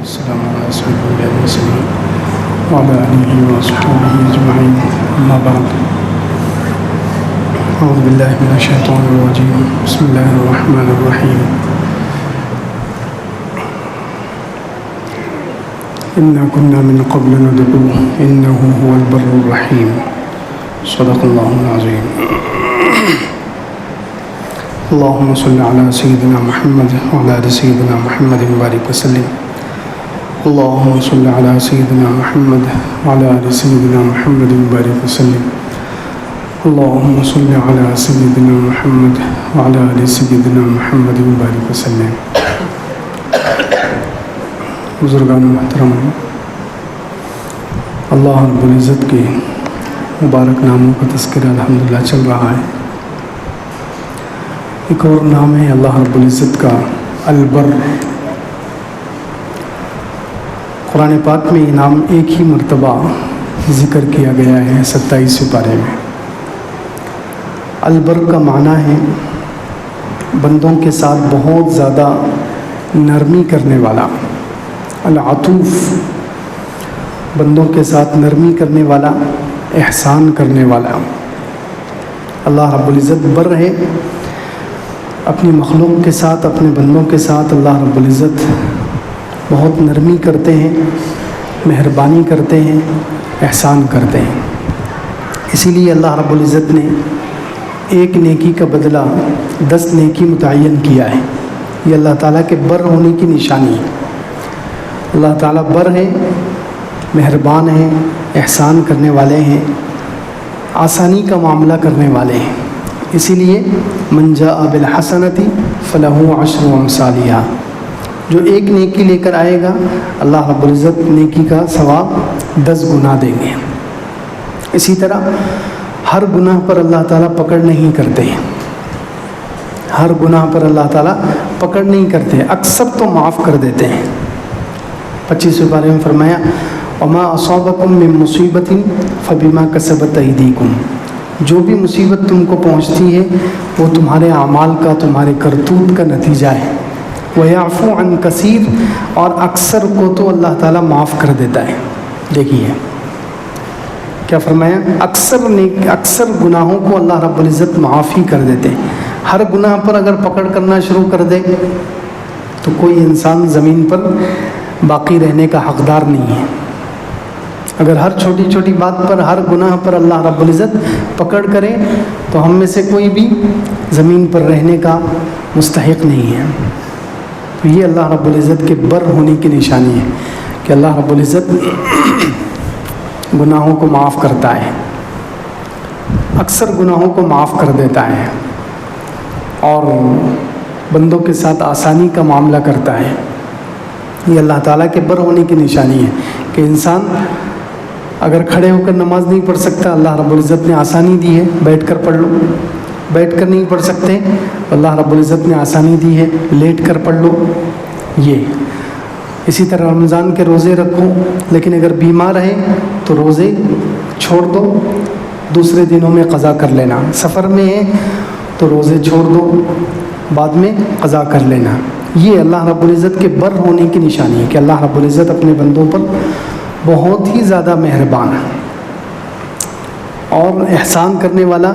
والسلام على سيد الأنبياء والمرسلين وعلى آله وصحبه أجمعين أما بعد أعوذ بالله من الشيطان الرجيم بسم الله الرحمن الرحيم إنا كنا من قبل ندعوه إنه هو البر الرحيم صدق الله العظيم اللهم صل على سيدنا محمد وعلى آل سيدنا محمد وبارك وسلم اللهم صل على سيدنا محمد وعلى آل سيدنا محمد وبارك وسلم اللهم صل على سيدنا محمد وعلى آل سيدنا محمد وبارك وسلم. بزرگان محترم، اللہ رب العزت کے مبارک ناموں کا تذکرہ الحمدللہ چل رہا ہے. ایک اور نام ہے اللہ رب العزت کا البر. قرآن پاک میں یہ نام ایک ہی مرتبہ ذکر کیا گیا ہے 27 پارے میں. البر کا معنی ہے بندوں کے ساتھ بہت زیادہ نرمی کرنے والا. العطوف، بندوں کے ساتھ نرمی کرنے والا، احسان کرنے والا. اللہ رب العزت بر ہے، اپنی مخلوق کے ساتھ، اپنے بندوں کے ساتھ اللہ رب العزت بہت نرمی کرتے ہیں، مہربانی کرتے ہیں، احسان کرتے ہیں. اسی لیے اللہ رب العزت نے ایک نیکی کا بدلہ 10 نیکی متعین کیا ہے. یہ اللہ تعالیٰ کے بر ہونے کی نشانی ہے. اللہ تعالیٰ بر ہے، مہربان ہیں، احسان کرنے والے ہیں، آسانی کا معاملہ کرنے والے ہیں. اسی لیے من جاء بالحسنۃ فلہ عشر امثالھا، جو ایک نیکی لے کر آئے گا اللہ رب العزت نیکی کا ثواب 10 گنا دیں گے. اسی طرح ہر گناہ پر اللہ تعالیٰ پکڑ نہیں کرتے ہیں. ہر گناہ پر اللہ تعالیٰ پکڑ نہیں کرتے، اکثر تو معاف کر دیتے ہیں. 25 پارے میں فرمایا وما اصابکم من مصیبت فبما کسبت ایدیکم، جو بھی مصیبت تم کو پہنچتی ہے وہ تمہارے اعمال کا، تمہارے کرتوت کا نتیجہ ہے. وَيَعْفُو عَنْ كَثِيرٍ، اور اکثر کو تو اللہ تعالیٰ معاف کر دیتا ہے. دیکھیے کیا فرمایا، اکثر گناہوں کو اللہ رب العزت معاف ہی کر دیتے ہیں. ہر گناہ پر اگر پکڑ کرنا شروع کر دے تو کوئی انسان زمین پر باقی رہنے کا حقدار نہیں ہے. اگر ہر چھوٹی چھوٹی بات پر، ہر گناہ پر اللہ رب العزت پکڑ کرے تو ہم میں سے کوئی بھی زمین پر رہنے کا مستحق نہیں ہے. تو یہ اللہ رب العزت کے بر ہونے کی نشانی ہے کہ اللہ رب العزت گناہوں کو معاف کرتا ہے، اکثر گناہوں کو معاف کر دیتا ہے اور بندوں کے ساتھ آسانی کا معاملہ کرتا ہے. یہ اللہ تعالیٰ کے بر ہونے کی نشانی ہے کہ انسان اگر کھڑے ہو کر نماز نہیں پڑھ سکتا، اللہ رب العزت نے آسانی دی ہے بیٹھ کر پڑھ لو. بیٹھ کر نہیں پڑھ سکتے، اللہ رب العزت نے آسانی دی ہے لیٹ کر پڑھ لو. یہ اسی طرح رمضان کے روزے رکھو، لیکن اگر بیمار ہے تو روزے چھوڑ دو، دوسرے دنوں میں قضا کر لینا. سفر میں ہے تو روزے چھوڑ دو، بعد میں قضا کر لینا. یہ اللہ رب العزت کے بر ہونے کی نشانی ہے کہ اللہ رب العزت اپنے بندوں پر بہت ہی زیادہ مہربان ہے اور احسان کرنے والا،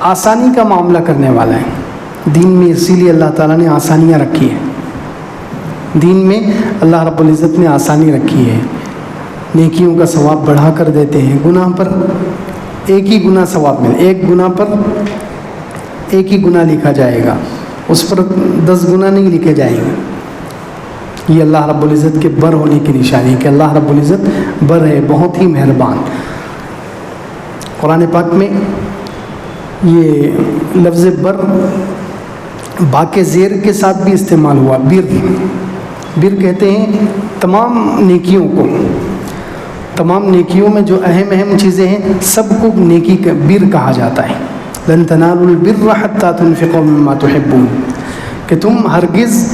آسانی کا معاملہ کرنے والا ہے. دین میں اسی لیے اللہ تعالیٰ نے آسانیاں رکھی ہیں. دین میں اللہ رب العزت نے آسانی رکھی ہے. نیکیوں کا ثواب بڑھا کر دیتے ہیں. گناہ پر ایک ہی گناہ ثواب میں، ایک گناہ پر ایک ہی گناہ لکھا جائے گا، اس پر 10 گناہ نہیں لکھے جائیں گے. یہ اللہ رب العزت کے بر ہونے کی نشانی ہے کہ اللہ رب العزت بر ہے، بہت ہی مہربان. قرآن پاک میں یہ لفظ بر با کے زیر کے ساتھ بھی استعمال ہوا. بر کہتے ہیں تمام نیکیوں کو. تمام نیکیوں میں جو اہم چیزیں ہیں سب کو نیکی کا بر کہا جاتا ہے. لن تنالوا البر حتى تنفقوا مما تحبون، کہ تم ہرگز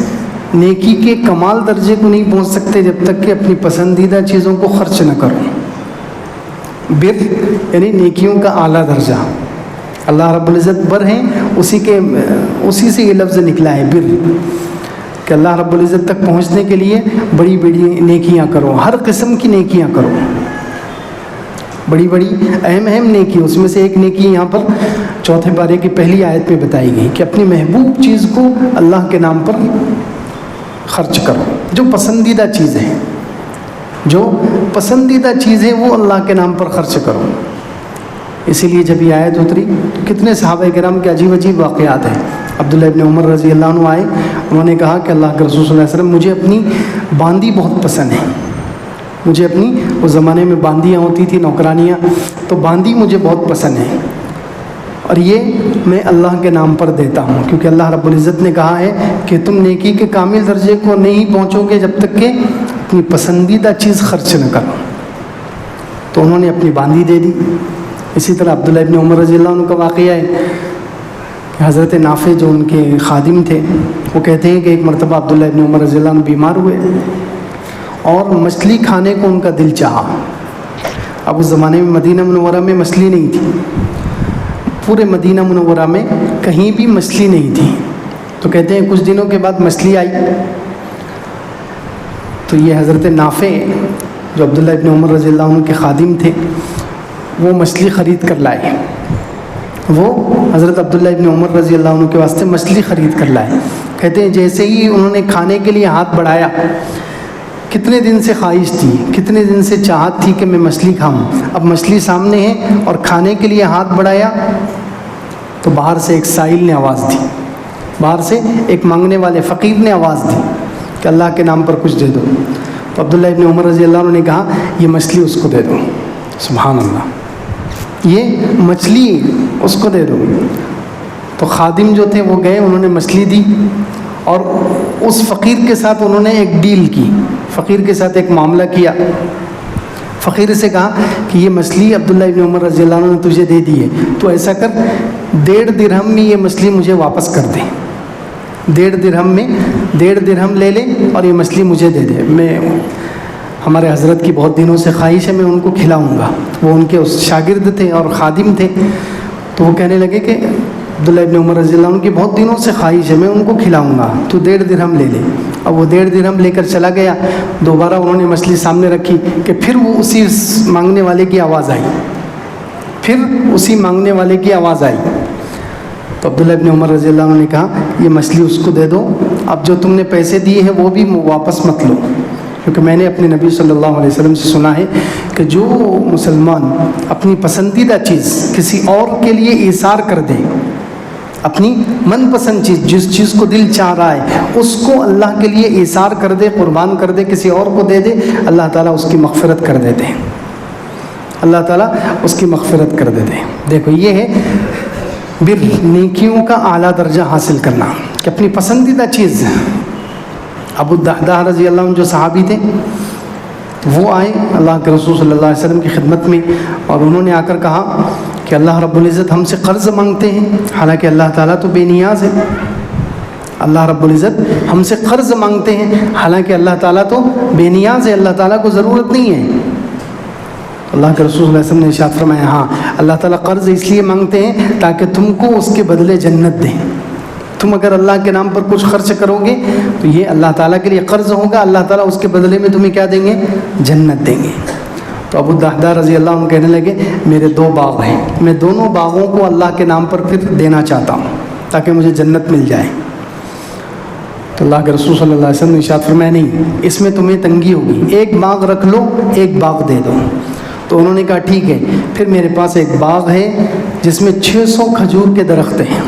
نیکی کے کمال درجے کو نہیں پہنچ سکتے جب تک کہ اپنی پسندیدہ چیزوں کو خرچ نہ کرو. بر یعنی نیکیوں کا اعلیٰ درجہ. اللہ رب العزت بر ہیں، اسی سے یہ لفظ نکلا ہے بر، کہ کہ اللہ رب العزت تک پہنچنے کے لیے بڑی بڑی نیکیاں کرو، ہر قسم کی نیکیاں کرو، بڑی بڑی اہم اہم نیکی. اس میں سے ایک نیکی یہاں پر چوتھے پارے کی پہلی آیت میں بتائی گئی کہ اپنی محبوب چیز کو اللہ کے نام پر خرچ کرو. جو پسندیدہ چیز ہے، جو پسندیدہ چیز ہے وہ اللہ کے نام پر خرچ کرو. اسی لیے جب یہ آیت اتری تو کتنے صحابہ کرام کے عجیب عجیب واقعات ہیں. عبداللہ ابن عمر رضی اللہ عنہ آئے، انہوں نے کہا کہ اللہ کے رسول صلی اللہ علیہ وسلم مجھے اپنی باندی بہت پسند ہے، مجھے اپنی، اس زمانے میں باندیاں ہوتی تھی نوکرانیاں، تو باندی مجھے بہت پسند ہے اور یہ میں اللہ کے نام پر دیتا ہوں، کیونکہ اللہ رب العزت نے کہا ہے کہ تم نیکی کے کامل درجے کو نہیں پہنچو گے جب تک کہ اپنی پسندیدہ چیز خرچ نہ کرو. تو انہوں نے اپنی باندی دے دی. اسی طرح عبداللہ ابن عمر رضی اللہ عنہ کا واقعہ ہے کہ حضرت نافع جو ان کے خادم تھے، وہ کہتے ہیں کہ ایک مرتبہ عبداللہ ابن عمر رضی اللہ عنہ بیمار ہوئے اور مچھلی کھانے کو ان کا دل چاہا. اب اس زمانے میں مدینہ منورہ میں مچھلی نہیں تھی، پورے مدینہ منورہ میں کہیں بھی مچھلی نہیں تھی. تو کہتے ہیں کچھ دنوں کے بعد مچھلی آئی، تو یہ حضرت نافع جو عبداللہ ابن عمر رضی اللہ عنہ کے خادم تھے، وہ مچھلی خرید کر لائے. وہ حضرت عبداللہ ابن عمر رضی اللہ عنہ کے واسطے مچھلی خرید کر لائے. کہتے ہیں جیسے ہی انہوں نے کھانے کے لیے ہاتھ بڑھایا، کتنے دن سے خواہش تھی، کتنے دن سے چاہت تھی کہ میں مچھلی کھاؤں، اب مچھلی سامنے ہے اور کھانے کے لیے ہاتھ بڑھایا تو باہر سے ایک سائل نے آواز دی، باہر سے ایک مانگنے والے فقیر نے آواز دی کہ اللہ کے نام پر کچھ دے دو. تو عبداللہ ابن عمر رضی اللہ عنہ نے کہا یہ مچھلی اس کو دے دو. سبحان اللہ، یہ مچھلی اس کو دے دو. تو خادم جو تھے وہ گئے، انہوں نے مچھلی دی اور اس فقیر کے ساتھ انہوں نے ایک ڈیل کی، فقیر کے ساتھ ایک معاملہ کیا. فقیر سے کہا کہ یہ مچھلی عبداللہ ابن عمر رضی اللہ عنہ نے تجھے دے دی ہے، تو ایسا کر 1.5 درہم میں یہ مچھلی مجھے واپس کر دے. 1.5 درہم میں 1.5 درہم لے لے اور یہ مچھلی مجھے دے دے. میں، ہمارے حضرت کی بہت دنوں سے خواہش ہے، میں ان کو کھلاؤں گا. وہ ان کے اس شاگرد تھے اور خادم تھے. تو وہ کہنے لگے کہ عبداللہ ابن عمر رضی اللہ عنہ کی بہت دنوں سے خواہش ہے، میں ان کو کھلاؤں گا، تو 1.5 درہم لے لے. اب وہ 1.5 درہم لے کر چلا گیا. دوبارہ انہوں نے مچھلی سامنے رکھی کہ پھر وہ اسی مانگنے والے کی آواز آئی، پھر اسی مانگنے والے کی آواز آئی. تو عبداللہ ابن عمر رضی اللہ عنہ نے کہا یہ مچھلی اس کو دے دو، اب جو تم نے پیسے دیے ہیں وہ بھی واپس مت لو، کیونکہ میں نے اپنے نبی صلی اللہ علیہ وسلم سے سنا ہے کہ جو مسلمان اپنی پسندیدہ چیز کسی اور کے لیے ایثار کر دے، اپنی من پسند چیز، جس چیز کو دل چاہ رہا ہے اس کو اللہ کے لیے ایثار کر دے، قربان کر دے، کسی اور کو دے دے، اللہ تعالیٰ اس کی مغفرت کر دیتے ہیں، اللہ تعالیٰ اس کی مغفرت کر دیتے ہیں. دیکھو یہ ہے بر، نیکیوں کا اعلیٰ درجہ حاصل کرنا کہ اپنی پسندیدہ چیز. ابو الدحداح رضی اللہ عنہ جو صحابی تھے، وہ آئے اللہ کے رسول صلی اللہ علیہ وسلم کی خدمت میں اور انہوں نے آ کر کہا کہ اللہ رب العزت ہم سے قرض مانگتے ہیں، حالانکہ اللہ تعالیٰ تو بے نیاز ہے. اللہ رب العزت ہم سے قرض مانگتے ہیں، حالانکہ اللہ تعالیٰ تو بے نیاز ہے، اللہ تعالیٰ کو ضرورت نہیں ہے. اللہ کے رسول صلی اللہ علیہ وسلم نے ارشاد فرمایا ہاں اللہ تعالیٰ قرض اس لیے مانگتے ہیں تاکہ تم کو اس کے بدلے جنت دیں. تم اگر اللہ کے نام پر کچھ خرچ کرو گے تو یہ اللہ تعالیٰ کے لیے قرض ہوگا، اللہ تعالیٰ اس کے بدلے میں تمہیں کیا دیں گے؟ جنت دیں گے. تو ابو الدحداح رضی اللہ عنہ کہنے لگے میرے 2 باغ ہیں، میں دونوں باغوں کو اللہ کے نام پر پھر دینا چاہتا ہوں تاکہ مجھے جنت مل جائے. تو اللہ کے رسول صلی اللہ علیہ وسلم نے ارشاد فرمایا نہیں، اس میں تمہیں تنگی ہوگی، 1 باغ رکھ لو، 1 باغ دے دو. تو انہوں نے کہا ٹھیک ہے. پھر میرے پاس ایک باغ ہے جس میں 600 کھجور کے درخت ہیں،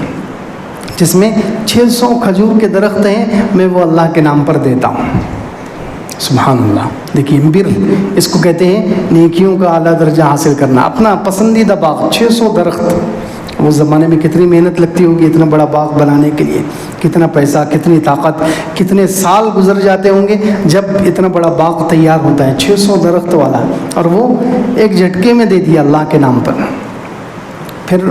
جس میں 600 کھجور کے درخت ہیں، میں وہ اللہ کے نام پر دیتا ہوں. سبحان اللہ. دیکھیے بر، اس کو کہتے ہیں نیکیوں کا اعلیٰ درجہ حاصل کرنا. اپنا پسندیدہ باغ، 600 درخت. اس زمانے میں کتنی محنت لگتی ہوگی اتنا بڑا باغ بنانے کے لیے، کتنا پیسہ، کتنی طاقت، کتنے سال گزر جاتے ہوں گے جب اتنا بڑا باغ تیار ہوتا ہے 600 درخت والا، اور وہ ایک جھٹکے میں دے دیا اللہ کے نام پر. پھر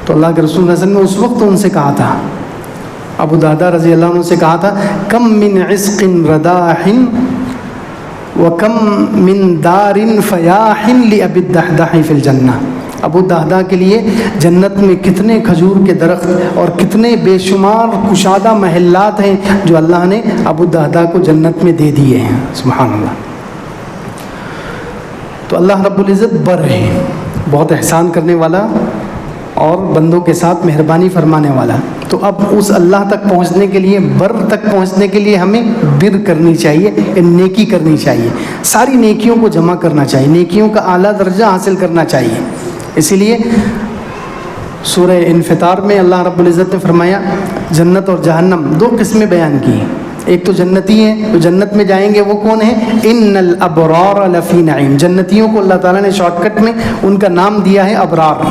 تو اللہ کے رسول صلی اللہ علیہ وسلم نے اس وقت ان سے کہا تھا، ابو الدحداح رضی اللہ عنہ سے کہا تھا کم من عسق رداح وکم من دار فیاح لأبی الدحداح فی الجنہ. ابو دہدا کے لیے جنت میں کتنے کھجور کے درخت اور کتنے بے شمار کشادہ محلات ہیں جو اللہ نے ابو دہدا کو جنت میں دے دیے ہیں. سبحان اللہ. تو اللہ رب العزت بر ہے، بہت احسان کرنے والا اور بندوں کے ساتھ مہربانی فرمانے والا. تو اب اس اللہ تک پہنچنے کے لیے، بر تک پہنچنے کے لیے ہمیں بر کرنی چاہیے، نیکی کرنی چاہیے، ساری نیکیوں کو جمع کرنا چاہیے، نیکیوں کا اعلیٰ درجہ حاصل کرنا چاہیے. اسی لیے سورہ انفطار میں اللہ رب العزت نے فرمایا جنت اور جہنم دو قسمیں بیان کی ہیں. ایک تو جنتی ہیں، تو جنت میں جائیں گے وہ کون ہیں؟ ان الابرار لفی نعیم. جنتیوں کو اللہ تعالیٰ نے شارٹ کٹ میں ان کا نام دیا ہے ابرار.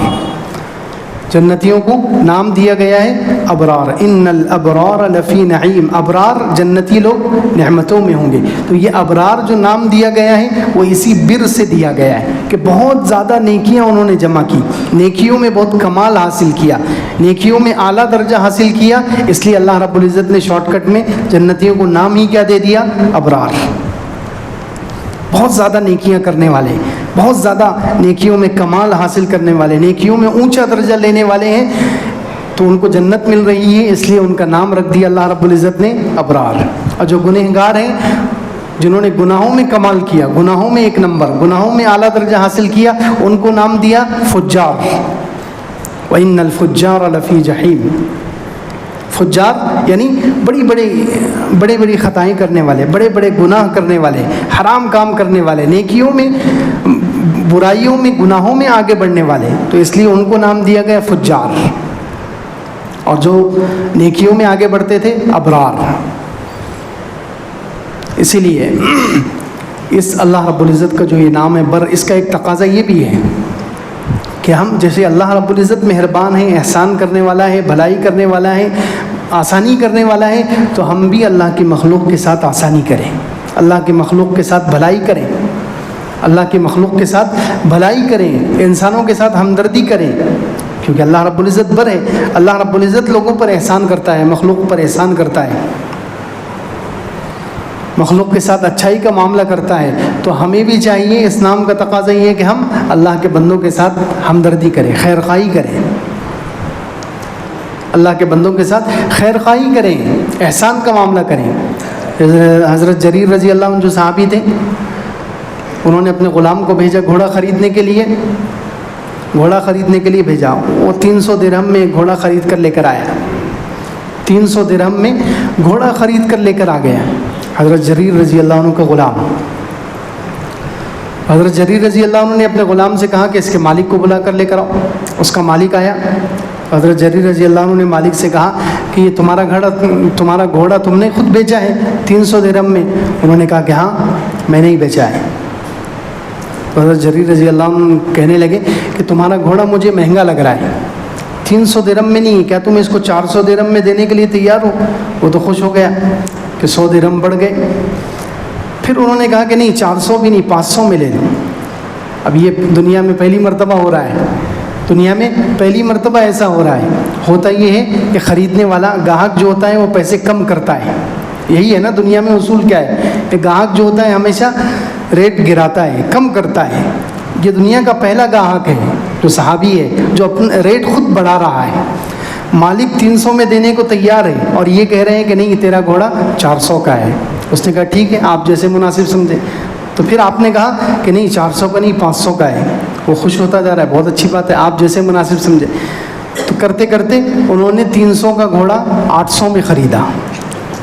جنتیوں کو نام دیا گیا ہے ابرار. ان الابرار لفی نعیم. ابرار جنتی لوگ نعمتوں میں ہوں گے. تو یہ ابرار جو نام دیا گیا ہے وہ اسی بر سے دیا گیا ہے کہ بہت زیادہ نیکیاں انہوں نے جمع کی، نیکیوں میں بہت کمال حاصل کیا، نیکیوں میں اعلیٰ درجہ حاصل کیا. اس لیے اللہ رب العزت نے شارٹ کٹ میں جنتیوں کو نام ہی کیا دے دیا؟ ابرار. بہت زیادہ نیکیاں کرنے والے، بہت زیادہ نیکیوں میں کمال حاصل کرنے والے، نیکیوں میں اونچا درجہ لینے والے ہیں. تو ان کو جنت مل رہی ہے، اس لیے ان کا نام رکھ دیا اللہ رب العزت نے ابرار. اور جو گنہگار ہیں، جنہوں نے گناہوں میں کمال کیا، گناہوں میں ایک نمبر، گناہوں میں اعلیٰ درجہ حاصل کیا، ان کو نام دیا فجار. وَإِنَّ الْفُجَّارَ لَفِي جَحِيمٍ. فجار یعنی بڑی بڑی خطائیں کرنے والے، بڑے بڑے گناہ کرنے والے، حرام کام کرنے والے، نیکیوں میں، برائیوں میں، گناہوں میں آگے بڑھنے والے. تو اس لیے ان کو نام دیا گیا فجار. اور جو نیکیوں میں آگے بڑھتے تھے ابرار. اسی لیے اس اللہ رب العزت کا جو یہ نام ہے بر، اس کا ایک تقاضا یہ بھی ہے کہ ہم جیسے اللہ رب العزت مہربان ہے، احسان کرنے والا ہے، بھلائی کرنے والا ہے، آسانی کرنے والا ہے، تو ہم بھی اللہ کی مخلوق کے ساتھ آسانی کریں، اللہ کی مخلوق کے ساتھ بھلائی کریں، اللہ کی مخلوق کے ساتھ بھلائی کریں، انسانوں کے ساتھ ہمدردی کریں. کیونکہ اللہ رب العزت بر ہے، اللہ رب العزت لوگوں پر احسان کرتا ہے، مخلوق پر احسان کرتا ہے، مخلوق کے ساتھ اچھائی کا معاملہ کرتا ہے. تو ہمیں بھی چاہیے، اس نام کا تقاضا یہ ہے کہ ہم اللہ کے بندوں کے ساتھ ہمدردی کریں، خیر خواہی کریں، اللہ کے بندوں کے ساتھ خیر خواہی کریں، احسان کا معاملہ کریں. حضرت جریر رضی اللہ عنہ جو صحابی تھے، انہوں نے اپنے غلام کو بھیجا گھوڑا خریدنے کے لیے، گھوڑا خریدنے کے لیے بھیجا. وہ 300 درہم میں گھوڑا خرید کر لے کر آیا، 300 درہم میں گھوڑا خرید کر لے کر آ گیا حضرت جریر رضی اللہ عنہ کا غلام. حضرت جریر رضی اللہ عنہ نے اپنے غلام سے کہا کہ اس کے مالک کو بلا کر لے کر آؤ. اس کا مالک آیا. حضرت جریر رضی اللہ عنہ نے مالک سے کہا کہ یہ تمہارا گھوڑا تم نے خود بیچا ہے 300 درہم میں؟ انہوں نے کہا کہ ہاں میں نے ہی بیچا ہے. حضرت جریر رضی اللہ عنہ کہنے لگے کہ تمہارا گھوڑا مجھے مہنگا لگ رہا ہے، 300 درہم میں نہیں، کیا تم اس کو 400 درہم میں دینے کے لیے تیار ہو؟ وہ تو خوش ہو گیا کہ 100 درہم بڑھ گئے. پھر انہوں نے کہا کہ نہیں، 400 بھی نہیں، 500 میں لے لو. اب یہ دنیا میں پہلی مرتبہ ہو رہا ہے، دنیا میں پہلی مرتبہ ایسا ہو رہا ہے. ہوتا یہ ہے کہ خریدنے والا گاہک جو ہوتا ہے وہ پیسے کم کرتا ہے. یہی ہے نا دنیا میں اصول کیا ہے کہ گاہک جو ہوتا ہے ہمیشہ ریٹ گراتا ہے، کم کرتا ہے. یہ دنیا کا پہلا گاہک ہے جو صحابی ہے، جو اپنا ریٹ خود بڑھا رہا ہے. مالک 300 میں دینے کو تیار ہے اور یہ کہہ رہے ہیں کہ نہیں تیرا گھوڑا 400 کا ہے. اس نے کہا ٹھیک ہے، آپ جیسے مناسب سمجھیں. تو پھر آپ نے کہا کہ نہیں 400 کا نہیں 500 کا ہے. وہ خوش ہوتا جا رہا ہے، بہت اچھی بات ہے، آپ جیسے مناسب سمجھیں. تو کرتے کرتے انہوں نے 300 کا گھوڑا 800 میں خریدا.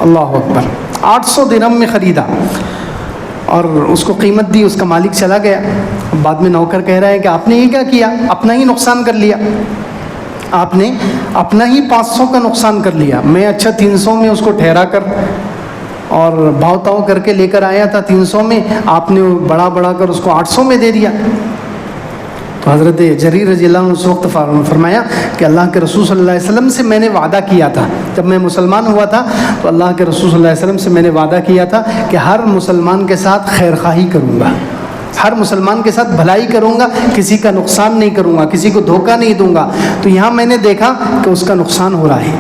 اللہ اکبر، 800 درہم میں خریدا اور اس کو قیمت دی. اس کا مالک چلا گیا. بعد میں نوکر کہہ رہا ہے کہ آپ نے یہ کیا کیا، اپنا ہی نقصان کر لیا، آپ نے اپنا ہی 500 کا نقصان کر لیا. میں اچھا 300 میں اس کو ٹھہرا کر اور بھاؤ تاؤ کر کے لے کر آیا تھا 300 میں، آپ نے بڑھا کر اس کو 800 میں دے دیا. تو حضرت جریر رضی اللہ عنہ اس وقت فرمایا کہ اللہ کے رسول صلی اللہ علیہ وسلم سے میں نے وعدہ کیا تھا، جب میں مسلمان ہوا تھا تو اللہ کے رسول صلی اللہ علیہ وسلم سے میں نے وعدہ کیا تھا کہ ہر مسلمان کے ساتھ خیر خواہی کروں گا، ہر مسلمان کے ساتھ بھلائی کروں گا، کسی کا نقصان نہیں کروں گا، کسی کو دھوکہ نہیں دوں گا. تو یہاں میں نے دیکھا کہ اس کا نقصان ہو رہا ہے،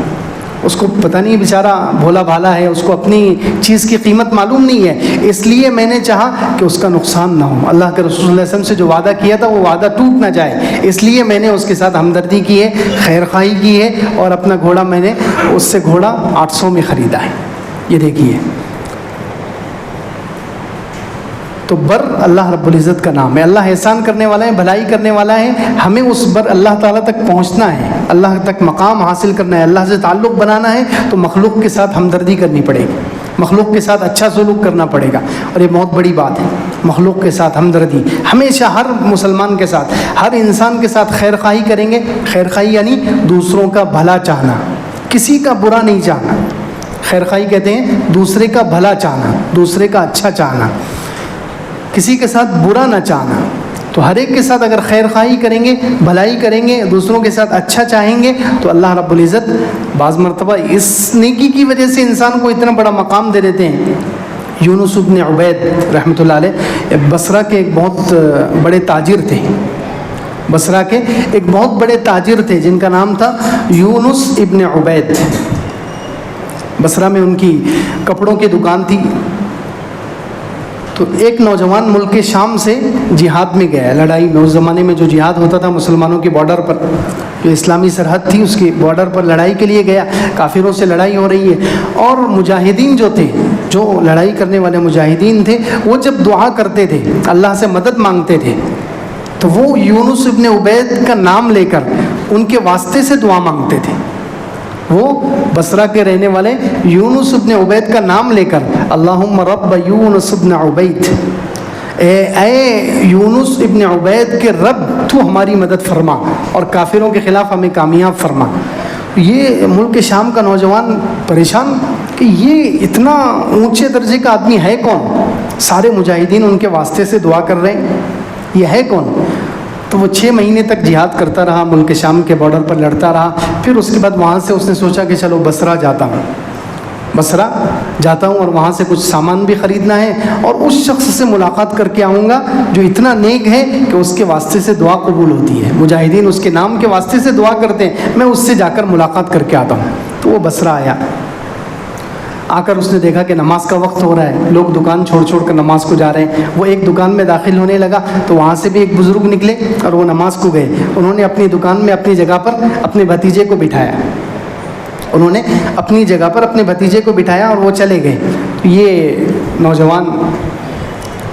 اس کو پتہ نہیں بیچارہ بھولا بھالا ہے، اس کو اپنی چیز کی قیمت معلوم نہیں ہے، اس لیے میں نے چاہا کہ اس کا نقصان نہ ہو، اللہ کے رسول صلی اللہ علیہ وسلم سے جو وعدہ کیا تھا وہ وعدہ ٹوٹ نہ جائے، اس لیے میں نے اس کے ساتھ ہمدردی کی ہے، خیر خواہی کی ہے، اور اپنا گھوڑا میں نے اس سے گھوڑا 800 میں خریدا ہے۔ یہ دیکھیے، تو بر اللہ رب العزت کا نام ہے، اللہ احسان کرنے والا ہے، بھلائی کرنے والا ہے، ہمیں اس بر اللہ تعالیٰ تک پہنچنا ہے، اللہ تک مقام حاصل کرنا ہے، اللہ سے تعلق بنانا ہے، تو مخلوق کے ساتھ ہمدردی کرنی پڑے گی، مخلوق کے ساتھ اچھا سلوک کرنا پڑے گا، اور یہ بہت بڑی بات ہے، مخلوق کے ساتھ ہمدردی ہمیشہ ہر مسلمان کے ساتھ، ہر انسان کے ساتھ خیر خواہی کریں گے۔ خیر خواہی یعنی دوسروں کا بھلا چاہنا، کسی کا برا نہیں چاہنا، خیر خواہی کہتے ہیں دوسرے کا بھلا چاہنا، دوسرے کا اچھا چاہنا، کسی کے ساتھ برا نہ چاہنا۔ تو ہر ایک کے ساتھ اگر خیر خواہی کریں گے، بھلائی کریں گے، دوسروں کے ساتھ اچھا چاہیں گے، تو اللہ رب العزت بعض مرتبہ اس نیکی کی وجہ سے انسان کو اتنا بڑا مقام دے دیتے ہیں۔ یونس ابن عبید رحمۃ اللہ علیہ بصرہ کے ایک بہت بڑے تاجر تھے، بصرہ کے ایک بہت بڑے تاجر تھے جن کا نام تھا یونس ابن عبید۔ بصرہ میں ان کی کپڑوں کی دکان تھی۔ تو ایک نوجوان ملک شام سے جہاد میں گیا، لڑائی میں، اس زمانے میں جو جہاد ہوتا تھا مسلمانوں کی بارڈر پر، جو اسلامی سرحد تھی اس کی بارڈر پر لڑائی کے لیے گیا، کافروں سے لڑائی ہو رہی ہے، اور مجاہدین جو تھے، جو لڑائی کرنے والے مجاہدین تھے، وہ جب دعا کرتے تھے، اللہ سے مدد مانگتے تھے، تو وہ یونس ابن عبید کا نام لے کر ان کے واسطے سے دعا مانگتے تھے۔ وہ بصرہ کے رہنے والے یونس ابن عبید کا نام لے کر اللہم رب یونس ابن عبید، اے یونس ابن عبید کے رب، تو ہماری مدد فرما اور کافروں کے خلاف ہمیں کامیاب فرما۔ یہ ملک شام کا نوجوان پریشان کہ یہ اتنا اونچے درجے کا آدمی ہے کون، سارے مجاہدین ان کے واسطے سے دعا کر رہے ہیں، یہ ہے کون؟ تو وہ 6 مہینے تک جہاد کرتا رہا، ملک شام کے بارڈر پر لڑتا رہا۔ پھر اس کے بعد وہاں سے اس نے سوچا کہ چلو بصرہ جاتا ہوں، بصرہ جاتا ہوں اور وہاں سے کچھ سامان بھی خریدنا ہے، اور اس شخص سے ملاقات کر کے آؤں گا جو اتنا نیک ہے کہ اس کے واسطے سے دعا قبول ہوتی ہے، مجاہدین اس کے نام کے واسطے سے دعا کرتے ہیں، میں اس سے جا کر ملاقات کر کے آتا ہوں۔ تو وہ بصرہ آیا، آ کر اس نے دیکھا کہ نماز کا وقت ہو رہا ہے، لوگ دکان چھوڑ چھوڑ کر نماز کو جا رہے ہیں۔ وہ ایک دکان میں داخل ہونے لگا تو وہاں سے بھی ایک بزرگ نکلے اور وہ نماز کو گئے، انہوں نے اپنی دکان میں اپنی جگہ پر اپنے بھتیجے کو بٹھایا، انہوں نے اپنی جگہ پر اپنے بھتیجے کو بٹھایا اور وہ چلے گئے۔ یہ نوجوان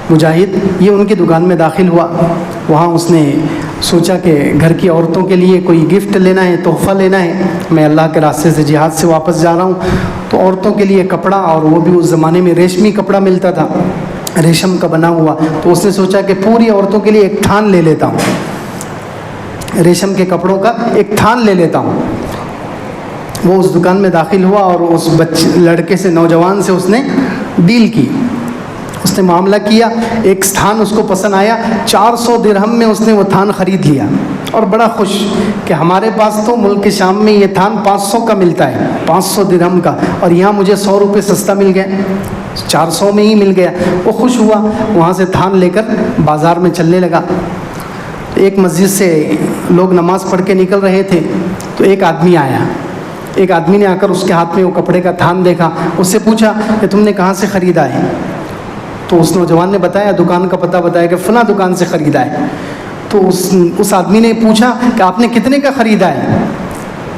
مجاہد یہ ان کی دکان میں داخل ہوا، وہاں اس نے سوچا کہ گھر کی عورتوں کے لیے کوئی گفٹ لینا ہے، تحفہ لینا ہے، میں اللہ کے راستے سے جہاد سے واپس جا رہا ہوں، تو عورتوں کے لیے کپڑا، اور وہ بھی اس زمانے میں ریشمی کپڑا ملتا تھا، ریشم کا بنا ہوا، تو اس نے سوچا کہ پوری عورتوں کے لیے ایک تھان لے لیتا ہوں، ریشم کے کپڑوں کا ایک تھان لے لیتا ہوں۔ وہ اس دکان میں داخل ہوا اور اس لڑکے سے، نوجوان سے اس نے ڈیل کی، اس نے معاملہ کیا، ایک تھان اس کو پسند آیا، 400 درہم میں اس نے وہ تھان خرید لیا، اور بڑا خوش کہ ہمارے پاس تو ملک شام میں یہ تھان 500 کا ملتا ہے، 500 درہم کا، اور یہاں مجھے 100 روپے سستا مل گیا، 400 میں ہی مل گیا۔ وہ خوش ہوا، وہاں سے تھان لے کر بازار میں چلنے لگا۔ ایک مسجد سے لوگ نماز پڑھ کے نکل رہے تھے تو ایک آدمی آیا، ایک آدمی نے آ کر اس کے ہاتھ میں وہ کپڑے کا تھان دیکھا، اس سے پوچھا کہ تم نے کہاں سے خریدا ہے؟ تو اس نوجوان نے بتایا، دکان کا پتہ بتایا کہ فلاں دکان سے خریدا ہے۔ تو اس آدمی نے پوچھا کہ آپ نے کتنے کا خریدا ہے؟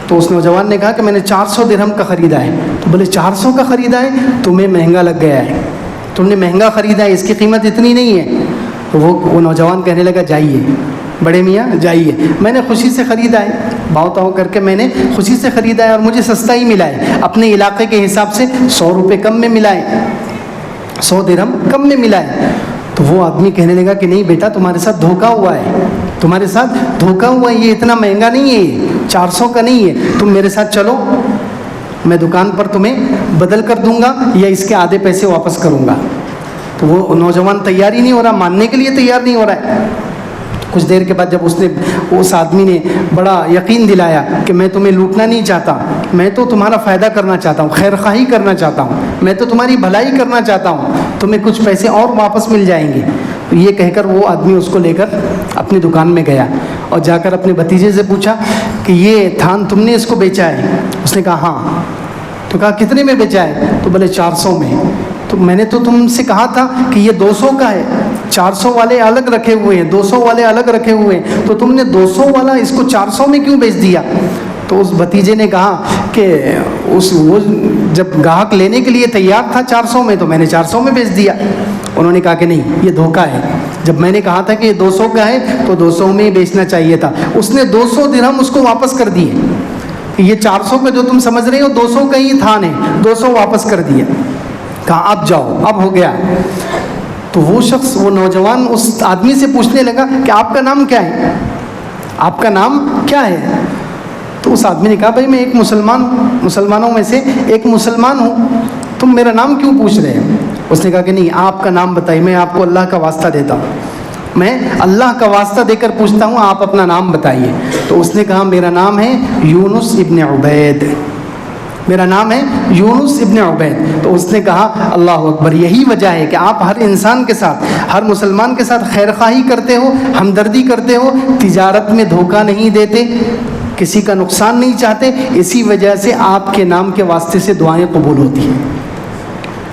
تو اس نوجوان نے کہا کہ میں نے 400 درہم کا خریدا ہے۔ تو بولے 400 کا خریدا ہے، تمہیں مہنگا لگ گیا ہے، تم نے مہنگا خریدا ہے، اس کی قیمت اتنی نہیں ہے۔ تو وہ نوجوان کہنے لگا جائیے بڑے میاں جائیے، میں نے خوشی سے خریدا ہے، بھاؤ تاؤ کر کے میں نے خوشی سے خریدا ہے، اور مجھے سستا ہی ملا ہے، اپنے علاقے کے حساب سے 100 روپے کم میں ملا ہے، 100 درہم کم میں ملا ہے۔ تو وہ آدمی کہنے لگا کہ نہیں بیٹا، تمہارے ساتھ دھوکا ہوا ہے، تمہارے ساتھ دھوکا ہوا ہے، یہ اتنا مہنگا نہیں ہے، 400 کا نہیں ہے، تم میرے ساتھ چلو، میں دکان پر تمہیں بدل کر دوں گا یا اس کے آدھے پیسے واپس کروں گا۔ تو وہ نوجوان تیار ہی نہیں ہو رہا، ماننے کے لیے تیار نہیں ہو رہا ہے۔ کچھ دیر کے بعد جب اس آدمی نے بڑا یقین دلایا کہ میں تمہیں لوٹنا نہیں چاہتا، میں تو تمہارا فائدہ کرنا چاہتا ہوں، خیر خواہی کرنا چاہتا ہوں، میں تو تمہاری بھلائی کرنا چاہتا ہوں، تمہیں کچھ پیسے اور واپس مل جائیں گے۔ تو یہ کہہ کر وہ آدمی اس کو لے کر اپنی دکان میں گیا اور جا کر اپنے بھتیجے سے پوچھا کہ یہ تھان تم نے اس کو بیچا ہے؟ اس نے کہا ہاں۔ تو کہا کتنے میں بیچا ہے؟ تو بولے 400 میں. تو میں نے تو تم سے کہا تھا کہ یہ 200 کا ہے, 400 والے الگ رکھے ہوئے ہیں, 200 والے الگ رکھے ہوئے ہیں, تو تم نے 200 والا اس کو 400 میں کیوں بیچ دیا؟ تو اس بھتیجے نے کہا کہ وہ جب گاہک لینے کے لیے تیار تھا 400 میں, تو میں نے 400 میں بیچ دیا. انہوں نے کہا کہ نہیں, یہ دھوکہ ہے. جب میں نے کہا تھا کہ یہ 200 کا ہے تو 200 میں ہی بیچنا چاہیے تھا. اس نے 200 درہم اس کو واپس کر دیے. یہ 400 کا جو تم سمجھ رہے ہو 200 کا ہی تھا, نہیں 200 واپس کر دیا. کہا اب جاؤ, اب ہو گیا. تو وہ شخص, وہ نوجوان اس آدمی سے پوچھنے لگا کہ آپ کا نام کیا ہے, آپ کا نام کیا ہے؟ تو اس آدمی نے کہا بھائی میں ایک مسلمانوں میں سے ایک مسلمان ہوں, تم میرا نام کیوں پوچھ رہے ہیں؟ اس نے کہا کہ نہیں, آپ کا نام بتائیے, میں آپ کو اللہ کا واسطہ دیتا ہوں, میں اللہ کا واسطہ دے کر پوچھتا ہوں, آپ اپنا نام بتائیے. تو اس نے کہا میرا نام ہے یونس ابن عبید, میرا نام ہے یونس ابن عبید. تو اس نے کہا اللہ اکبر, یہی وجہ ہے کہ آپ ہر انسان کے ساتھ, ہر مسلمان کے ساتھ خیر خواہی کرتے ہو, ہمدردی کرتے ہو, تجارت میں دھوکہ نہیں دیتے, کسی کا نقصان نہیں چاہتے. اسی وجہ سے آپ کے نام کے واسطے سے دعائیں قبول ہوتی ہیں.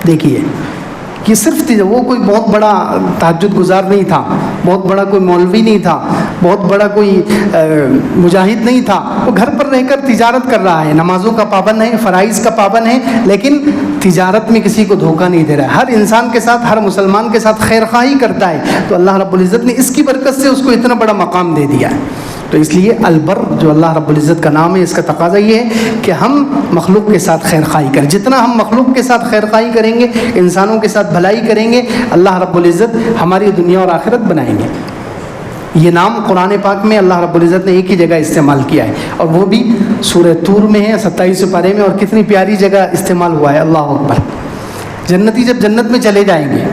دیکھیے کہ صرف وہ کوئی بہت بڑا تہجد گزار نہیں تھا, بہت بڑا کوئی مولوی نہیں تھا, بہت بڑا کوئی مجاہد نہیں تھا. وہ گھر پر رہ کر تجارت کر رہا ہے, نمازوں کا پابند ہے, فرائض کا پابند ہے, لیکن تجارت میں کسی کو دھوکہ نہیں دے رہا ہے, ہر انسان کے ساتھ, ہر مسلمان کے ساتھ خیر خواہی کرتا ہے. تو اللہ رب العزت نے اس کی برکت سے اس کو اتنا بڑا مقام دے دیا ہے. تو اس لیے البر جو اللہ رب العزت کا نام ہے, اس کا تقاضا یہ ہے کہ ہم مخلوق کے ساتھ خیر خواہی کریں. جتنا ہم مخلوق کے ساتھ خیر خواہی کریں گے, انسانوں کے ساتھ بھلائی کریں گے, اللہ رب العزت ہماری دنیا اور آخرت بنائیں گے. یہ نام قرآن پاک میں اللہ رب العزت نے ایک ہی جگہ استعمال کیا ہے, اور وہ بھی سورہ طور میں ہے 27 پارے میں, اور کتنی پیاری جگہ استعمال ہوا ہے. اللہ اکبر. جنتی جب جنت میں چلے جائیں گے,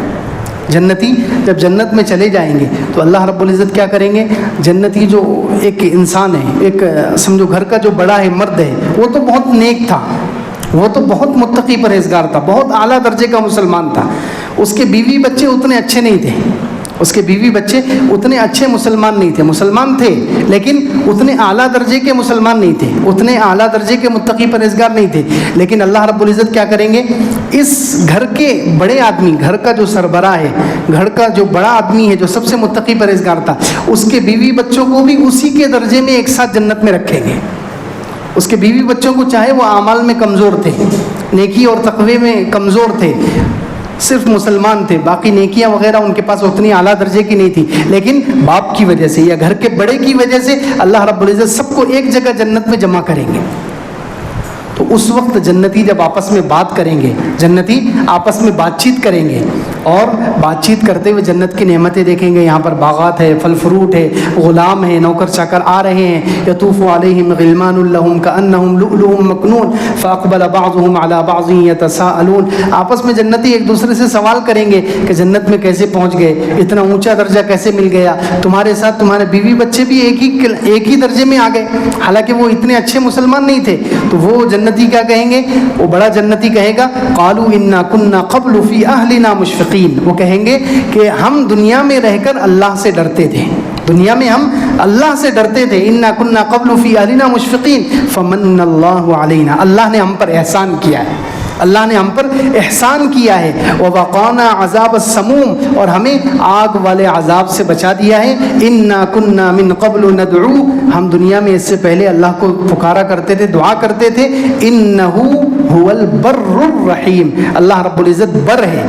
جنتی جب جنت میں چلے جائیں گے تو اللہ رب العزت کیا کریں گے؟ جنتی جو ایک انسان ہے, ایک سمجھو گھر کا جو بڑا ہے, مرد ہے, وہ تو بہت نیک تھا, وہ تو بہت متقی پرہیزگار تھا, بہت اعلیٰ درجے کا مسلمان تھا. اس کے بیوی بچے اتنے اچھے نہیں تھے, اس کے بیوی بچے اتنے اچھے مسلمان نہیں تھے, مسلمان تھے لیکن اتنے اعلیٰ درجے کے مسلمان نہیں تھے, اتنے اعلیٰ درجے کے متقی پرہیزگار نہیں تھے. لیکن اللہ رب العزت کیا کریں گے؟ اس گھر کے بڑے آدمی, گھر کا جو سربراہ ہے, گھر کا جو بڑا آدمی ہے, جو سب سے متقی پرہیزگار تھا, اس کے بیوی بچوں کو بھی اسی کے درجے میں ایک ساتھ جنت میں رکھیں گے. اس کے بیوی بچوں کو, چاہے وہ اعمال میں کمزور تھے, نیکی اور تقوی میں کمزور تھے, صرف مسلمان تھے, باقی نیکیاں وغیرہ ان کے پاس اتنی اعلیٰ درجے کی نہیں تھی, لیکن باپ کی وجہ سے یا گھر کے بڑے کی وجہ سے اللہ رب العزت سب کو ایک جگہ جنت میں جمع کریں گے. تو اس وقت جنتی جب آپس میں بات کریں گے, جنتی آپس میں بات چیت کریں گے, اور بات چیت کرتے ہوئے جنت کی نعمتیں دیکھیں گے. یہاں پر باغات ہے, پھل فروٹ ہے, غلام ہے, نوکر چاکر آ رہے ہیں. یطوف علیہم غلمان لہم کأنہم لؤلؤ مکنون فاقبل بعضهم علی بعض یتساءلون. آپس میں جنتی ایک دوسرے سے سوال کریں گے کہ جنت میں کیسے پہنچ گئے, اتنا اونچا درجہ کیسے مل گیا, تمہارے ساتھ تمہارے بیوی بچے بھی ایک ہی درجے میں آ گئے, حالانکہ وہ اتنے اچھے مسلمان نہیں تھے. تو وہ جنتی کیا کہیں گے؟ وہ بڑا جنتی کہے گا قالوا انا كنا قبل فی اہلنا مشفقین. وہ کہیں گے کہ ہم دنیا میں رہ کر اللہ سے ڈرتے تھے, دنیا میں ہم اللہ سے ڈرتے تھے. انا كنا قبل فی اہلنا مشفقین فمن اللہ علینا. اللہ نے ہم پر احسان کیا ہے, اللہ نے ہم پر احسان کیا ہے. ووقانا عذاب السموم. اور ہمیں آگ والے عذاب سے بچا دیا ہے. انا كنا من قبل ندعو. ہم دنیا میں اس سے پہلے اللہ کو پکارا کرتے تھے, دعا کرتے تھے. انہ هو البر الرحیم. اللہ رب العزت بر ہے,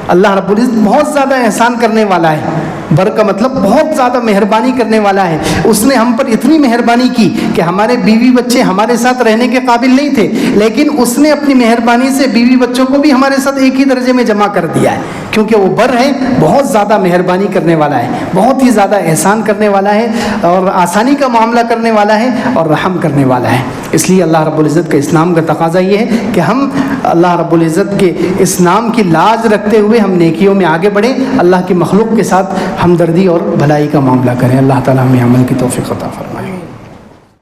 اللہ رب العزت بہت زیادہ احسان کرنے والا ہے. بر کا مطلب بہت زیادہ مہربانی کرنے والا ہے. اس نے ہم پر اتنی مہربانی کی کہ ہمارے بیوی بچے ہمارے ساتھ رہنے کے قابل نہیں تھے, لیکن اس نے اپنی مہربانی سے بیوی بچوں کو بھی ہمارے ساتھ ایک ہی درجے میں جمع کر دیا ہے, کیونکہ وہ بر ہے, بہت زیادہ مہربانی کرنے والا ہے, بہت ہی زیادہ احسان کرنے والا ہے, اور آسانی کا معاملہ کرنے والا ہے, اور رحم کرنے والا ہے. اس لیے اللہ رب العزت کا اس نام کا تقاضا یہ ہے کہ ہم اللہ رب العزت کے اس نام کی لاج رکھتے ہوئے ہم نیکیوں میں آگے بڑھیں, اللہ کی مخلوق کے ساتھ ہمدردی اور بھلائی کا معاملہ کریں. اللہ تعالیٰ ہمیں عمل کی توفیق عطا فرمائے.